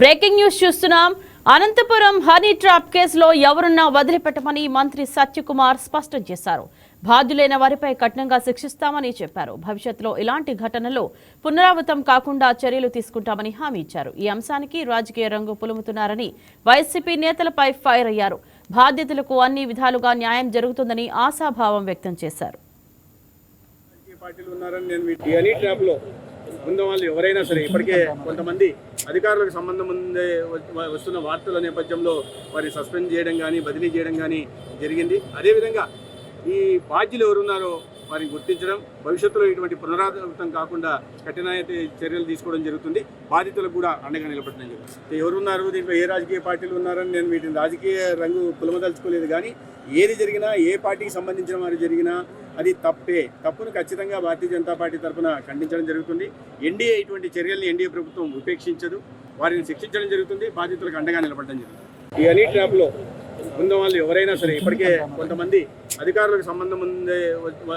Breaking news చూస్తున్నాం. Anantapuram honey trap కేసులో ఎవరున్నా వదిలిపెట్టమని మంత్రి సత్యకుమార్ స్పష్టం చేశారు. బాధ్యులైన వారిపై కఠినంగా శిక్షిస్తామని చెప్పారు. భవిష్యత్తులో ఇలాంటి ఘటనలు పునరావృతం కాకుండా చర్యలు తీసుకుంటామని హామీ ఇచ్చారు. ఈ అంశానికి రాజకీయ రంగు పులుముతున్నారని వైసీపీ నేతలపై ఫైర్ అయ్యారు. బాధ్యతలకు అన్ని విధాలుగా న్యాయం జరుగుతుందని ఆశాభావం వ్యక్తం చేశారు. ఉన్న వాళ్ళు ఎవరైనా సరే ఇప్పటికే కొంతమంది అధికారులకు సంబంధం ఉందే వస్తున్న వార్తల నేపథ్యంలో వారిని సస్పెండ్ చేయడం కానీ బదిలీ చేయడం కానీ జరిగింది. అదేవిధంగా ఈ బాధ్యులు ఎవరున్నారో వారిని గుర్తించడం, భవిష్యత్తులో ఇటువంటి పునరావృతం కాకుండా కఠినమైన చర్యలు తీసుకోవడం జరుగుతుంది. బాధితులకు కూడా అండగా నిలబడడం జరుగుతుంది. ఎవరున్నారు దీంట్లో, ఏ రాజకీయ పార్టీలు ఉన్నారని నేను వీటిని రాజకీయ రంగు పులమదలుచుకోలేదు. కానీ ఏది జరిగినా, ఏ పార్టీకి సంబంధించిన వారు జరిగినా అది తప్పే. తప్పును ఖచ్చితంగా భారతీయ జనతా పార్టీ తరఫున ఖండించడం జరుగుతుంది. ఎన్డీఏ ఇటువంటి చర్యల్ని ఎన్డీఏ ప్రభుత్వం ఉపేక్షించదు. వారిని శిక్షించడం జరుగుతుంది. బాధితులకు అండగా నిలబడడం జరుగుతుంది. ఈ హనీ ట్రాప్లో ఉన్న వాళ్ళు ఎవరైనా సరే ఇప్పటికే కొంతమంది అధికారులకు సంబంధం ఉందే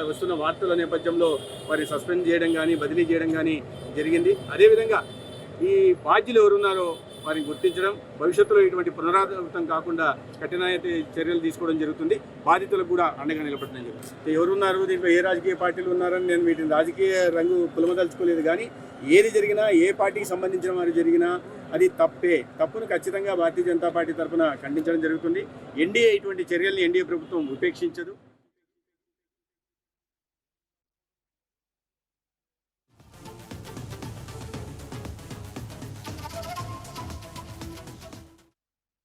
వస్తున్న వార్తల నేపథ్యంలో వారిని సస్పెండ్ చేయడం కానీ బదిలీ చేయడం కానీ జరిగింది. అదేవిధంగా ఈ బాధ్యులు ఎవరున్నారో వారిని గుర్తించడం, భవిష్యత్తులో ఇటువంటి పునరావృతం కాకుండా కఠినమైన చర్యలు తీసుకోవడం జరుగుతుంది. బాధితులకు కూడా అండగా నిలబడడం జరుగుతుంది. ఎవరున్నారు దీంట్లో, ఏ రాజకీయ పార్టీలు ఉన్నారని నేను వీటిని రాజకీయ రంగు పులమదలుచుకోలేదు. కానీ ఏది జరిగినా, ఏ పార్టీకి సంబంధించిన వారు జరిగినా అది తప్పే. తప్పును ఖచ్చితంగా భారతీయ జనతా పార్టీ తరఫున ఖండించడం జరుగుతుంది. ఎన్డీఏ ఇటువంటి చర్యల్ని ఎన్డీఏ ప్రభుత్వం ఉపేక్షించదు.